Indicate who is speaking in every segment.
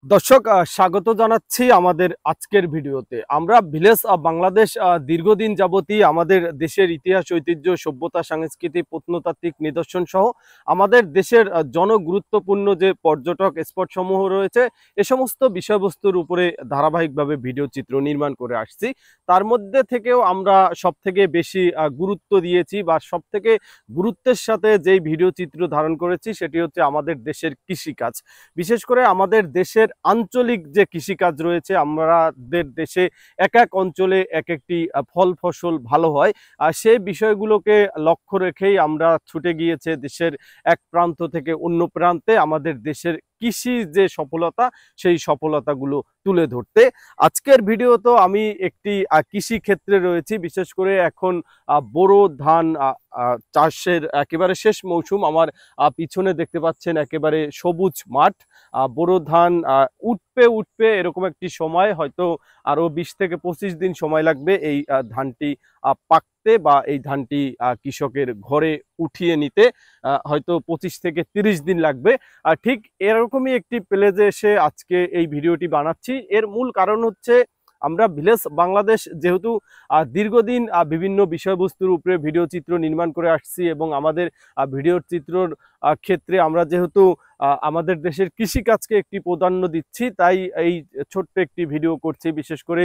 Speaker 1: দর্শক স্বাগত জানাচ্ছি আমাদের আজকের ভিডিওতে। আমরা ভিলেজ বাংলাদেশ দীর্ঘদিন যাবতই আমাদের দেশের ইতিহাস, ঐতিহ্য, সভ্যতা, সংস্কৃতি, প্রত্নতাত্ত্বিক নিদর্শন সহ আমাদের দেশের জনগুরুত্বপূর্ণ যে পর্যটক স্পট সমূহ রয়েছে এ সমস্ত বিষয়বস্তুর উপরে ধারাবাহিকভাবে ভিডিও চিত্র নির্মাণ করে আসছি। তার মধ্যে থেকেও আমরা সবথেকে বেশি গুরুত্ব দিয়েছি বা সবথেকে গুরুত্বের সাথে যেই ভিডিও চিত্র ধারণ করেছি সেটি হচ্ছে আমাদের দেশের কৃষিকাজ। বিশেষ করে আমাদের দেশের আঞ্চলিক যে কৃষিকাজ রয়েছে, আমাদের দেশে এক এক অঞ্চলে এক একটি ফল ফসল ভালো হয়, আর সেই বিষয়গুলোকে লক্ষ্য রেখেই আমরা ছুটে গিয়েছে দেশের এক প্রান্ত থেকে অন্য প্রান্তে আমাদের দেশের কৃষি যে সফলতা সেই সফলতাগুলো তুলে ধরতে। আজকের ভিডিও তো আমি একটি কৃষি ক্ষেত্রে রয়েছি। বিশেষ করে এখন বোরো ধান চাষের একেবারে শেষ মৌসুম। আমার পিছনে দেখতে পাচ্ছেন একেবারে সবুজ মাঠ। বোরো ধান উঠবে এরকম একটি সময়, হয়তো আরো 20 থেকে 25 দিন সময় লাগবে এই ধানটি পাকতে বা এই ধানটি কৃষকের ঘরে উঠিয়ে নিতে। হয়তো 25 থেকে 30 দিন লাগবে। ঠিক এরকমই একটি প্লেজে এসে আজকে এই ভিডিওটি বানাচ্ছি। এর মূল কারণ হচ্ছে আমরা ভিলেজ বাংলাদেশ যেহেতু দীর্ঘদিন বিভিন্ন বিষয়বস্তুর উপরে ভিডিও চিত্র নির্মাণ করে আসছি এবং আমাদের ভিডিওর চিত্রর ক্ষেত্রে আমরা যেহেতু আমাদের দেশের কৃষিকাজকে একটি প্রাধান্য দিচ্ছি, তাই এই ছোট্ট একটি ভিডিও করছি। বিশেষ করে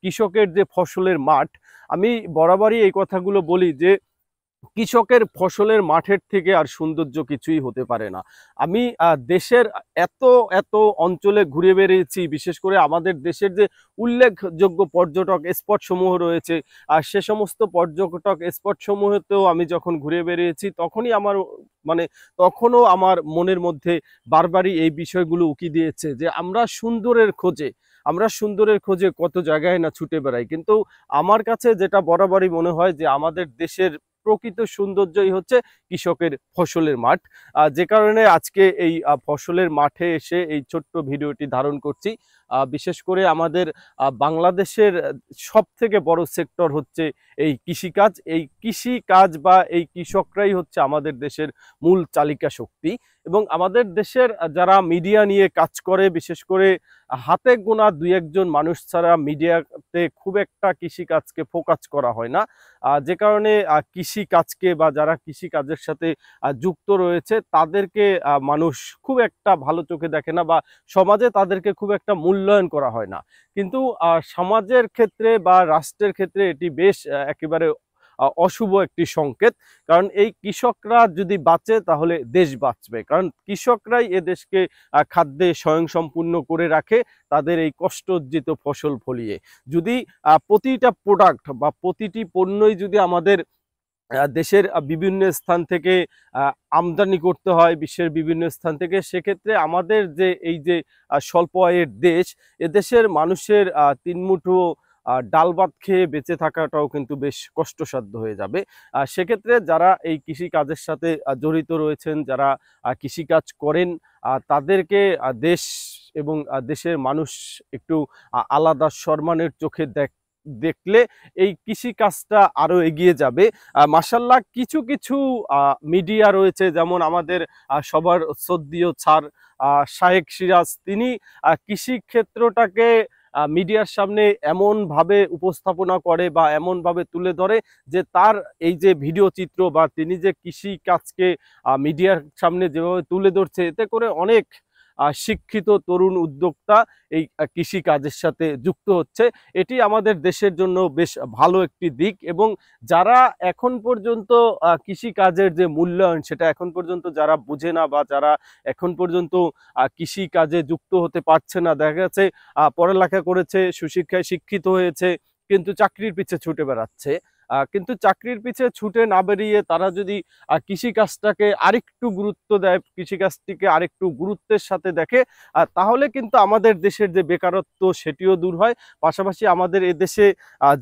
Speaker 1: কৃষকের যে ফসলের মাঠ, আমি বরাবরই এই কথাগুলো বলি যে কৃষকের ফসলের মাঠের থেকে আর সৌন্দর্য কিছুই হতে পারে না। আমি দেশের এত এত অঞ্চলে ঘুরে বেরিয়েছি। বিশেষ করে আমাদের দেশের যে উল্লেখযোগ্য পর্যটক স্পট সমূহ রয়েছে, আর সে সমস্ত পর্যটক স্পট সমূহেতেও আমি যখন ঘুরে বেরিয়েছি তখনও আমার মনের মধ্যে বারবারই এই বিষয়গুলো উকি দিয়েছে যে আমরা সুন্দরের খোঁজে কত জায়গায় না ছুটে বেড়াই, কিন্তু আমার কাছে যেটা বরাবরই মনে হয় যে আমাদের দেশের প্রকৃত সৌন্দর্যই হচ্ছে কৃষকের ফসলের মাঠ। যে কারণে আজকে এই ফসলের মাঠে এসে এই ছোট্ট ভিডিওটি ধারণ করছি। বিশেষ করে আমাদের বাংলাদেশের সব থেকে বড় সেক্টর হচ্ছে এই কৃষিকাজ। এই কৃষিকাজ বা এই কৃষকরাই হচ্ছে আমাদের দেশের মূল চালিকা শক্তি। এবং আমাদের দেশের যারা মিডিয়া নিয়ে কাজ করে, বিশেষ করে হাতে গোনা দুই একজন মানুষ ছাড়া মিডিয়াতে খুব একটা কৃষিকাজকে ফোকাস করা হয় না। যে কারণে কৃষিকাজকে বা যারা কৃষিকাজের সাথে যুক্ত রয়েছে তাদেরকে মানুষ খুব একটা ভালো চোখে দেখে না, বা সমাজে তাদেরকে খুব একটা মূল্যায়ন করা হয় না। কিন্তু সমাজের ক্ষেত্রে বা রাষ্ট্রের ক্ষেত্রে এটি বেশ একেবারে অশুভ একটি সংকেত। কারণ এই কৃষকরা যদি বাঁচে তাহলে দেশ বাঁচবে, কারণ কৃষকরাই এ দেশকে খাদ্যে স্বয়ংসম্পূর্ণ করে রাখে তাদের এই কষ্ট অর্জিত ফসল ফলিয়ে। যদি প্রতিটা প্রোডাক্ট বা প্রতিটি পণ্যই যদি আমাদের দেশের বিভিন্ন স্থান থেকে আমদানি করতে হয়, বিশ্বের বিভিন্ন স্থান থেকে, সেক্ষেত্রে আমাদের যে এই যে স্বল্প আয়ের দেশ, এদেশের মানুষের তিন মুঠো ডাল ভাত খেয়ে বেঁচে থাকাটাও কিন্তু বেশ কষ্টসাধ্য হয়ে যাবে। সেক্ষেত্রে যারা এই কৃষি কাজের সাথে জড়িত রয়েছেন, যারা কৃষিকাজ করেন, তাদেরকে দেশ এবং দেশের মানুষ একটু আলাদা সম্মানের চোখে দেখলে এই কৃষি কাজটা আরো এগিয়ে যাবে। মাশাআল্লাহ, কিছু কিছু মিডিয়া রয়েছে, যেমন আমাদের সবার শ্রদ্ধেয় স্যার শাহেক সিরাজ, তিনি কৃষি ক্ষেত্রটাকে মিডিয়ার সামনে এমন ভাবে উপস্থাপনা করে বা এমন ভাবে তুলে ধরে যে তার এই যে ভিডিও চিত্র বা তিনি যে কৃষি কাজকে মিডিয়ার সামনে যেভাবে তুলে ধরছে, এতে করে অনেক শিক্ষিত তরুণ উদ্যোক্তা এই কৃষি কাজের সাথে যুক্ত হচ্ছে। এটি আমাদের দেশের জন্য বেশ ভালো একটি দিক। এবং যারা এখন পর্যন্ত কৃষি কাজের যে মূল্যায়ন সেটা এখন পর্যন্ত যারা বুঝে না, বা যারা এখন পর্যন্ত কৃষি কাজে যুক্ত হতে পারছে না, দেখা যাচ্ছে পড়ালেখা করেছে, সুশিক্ষায় শিক্ষিত হয়েছে, কিন্তু চাকরির পিছে ছুটে বেড়াচ্ছে। কিন্তু চাকরির পিছে ছুটে না বেরিয়ে তারা যদি কৃষিকাজটাকে আরেকটু গুরুত্ব দেয়, কৃষিকাজটিকে আরেকটু গুরুত্বের সাথে দেখে, তাহলে কিন্তু আমাদের দেশের যে বেকারত্ব সেটিও দূর হয়। পাশাপাশি আমাদের এদেশে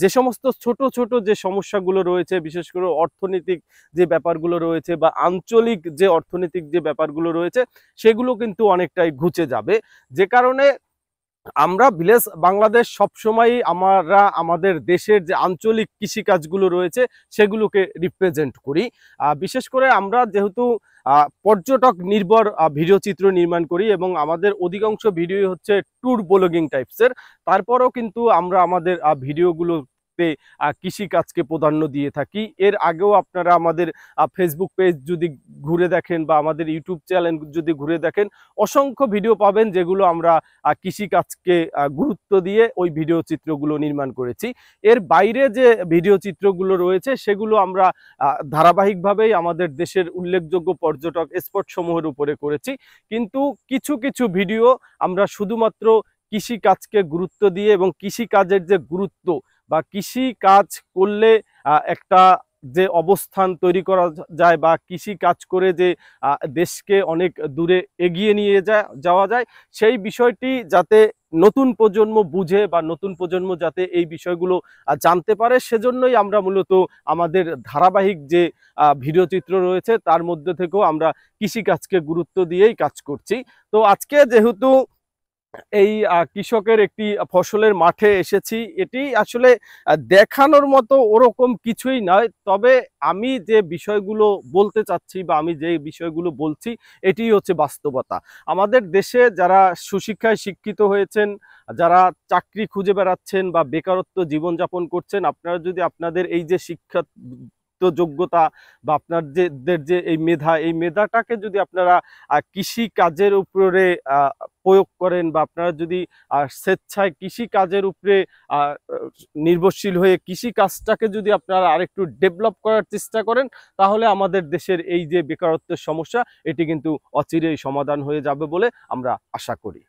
Speaker 1: যে সমস্ত ছোট ছোট যে সমস্যাগুলো রয়েছে, বিশেষ করে অর্থনৈতিক যে ব্যাপারগুলো রয়েছে বা আঞ্চলিক যে অর্থনৈতিক যে ব্যাপারগুলো রয়েছে, সেগুলো কিন্তু অনেকটাই ঘুচে যাবে। যে কারণে আমরা ভিলেজ বাংলাদেশ সবসময়ই আমরা আমাদের দেশের যে আঞ্চলিক কৃষিকাজগুলো রয়েছে সেগুলোকে রিপ্রেজেন্ট করি। বিশেষ করে আমরা যেহেতু পর্যটক নির্ভর ভিডিও চিত্র নির্মাণ করি এবং আমাদের অধিকাংশ ভিডিও হচ্ছে ট্যুর ব্লগিং টাইপসের। তারপরেও কিন্তু আমরা আমাদের ভিডিওগুলো কৃষিকাজকে প্রাধান্য দিয়ে থাকি। এর আগেও আপনারা আমাদের ফেসবুক পেজ যদি ঘুরে দেখেন বা আমাদের ইউটিউব চ্যানেল যদি ঘুরে দেখেন, অসংখ্য ভিডিও পাবেন যেগুলো আমরা কৃষিকাজকে গুরুত্ব দিয়ে ওই ভিডিও চিত্রগুলো নির্মাণ করেছি। এর বাইরে যে ভিডিও চিত্রগুলো রয়েছে সেগুলো আমরা ধারাবাহিকভাবেই আমাদের দেশের উল্লেখযোগ্য পর্যটক স্পট সমূহের উপরে করেছি। কিন্তু কিছু কিছু ভিডিও আমরা শুধুমাত্র কৃষিকাজকে গুরুত্ব দিয়ে এবং কৃষিকাজের যে গুরুত্ব বা কৃষি কাজ করলে একটা যে অবস্থান তৈরি করা যায় বা কৃষি কাজ করে যে দেশকে অনেক দূরে এগিয়ে নিয়ে যাওয়া যায়, সেই বিষয়টি যাতে নতুন প্রজন্ম বুঝে বা নতুন প্রজন্ম যাতে এই বিষয়গুলো জানতে পারে, সেজন্যই আমরা মূলত আমাদের ধারাবাহিক যে ভিডিও চিত্র রয়েছে তার মধ্যে থেকেও আমরা কৃষিকাজকে গুরুত্ব দিয়েই কাজ করছি। তো আজকে যেহেতু এই কৃষকের একটি ফসলের মাঠে এসেছি, এটি আসলে দেখানোর মতো ওরকম কিছুই নয়, তবে আমি যে বিষয়গুলো বলতে চাচ্ছি বা আমি যে বিষয়গুলো বলছি এটি হচ্ছে বাস্তবতা। আমাদের দেশে যারা সুশিক্ষায় শিক্ষিত হয়েছেন, যারা চাকরি খুঁজে বেড়াচ্ছেন বা বেকারত্ব জীবনযাপন করছেন, আপনারা যদি আপনাদের এই যে শিক্ষা যোগ্যতা বা আপনাদের যে এই মেধাটাকে যদি আপনারা কৃষি কাজের উপরে প্রয়োগ করেন বা আপনারা যদি স্বেচ্ছায় কৃষি কাজের উপরে নির্ভরশীল হয়ে কৃষি কাজটাকে যদি আপনারা আরেকটু ডেভেলপ করার চেষ্টা করেন, তাহলে আমাদের দেশের এই যে বেকারত্বের সমস্যা এটি কিন্তু অচিরেই সমাধান হয়ে যাবে বলে আমরা আশা করি।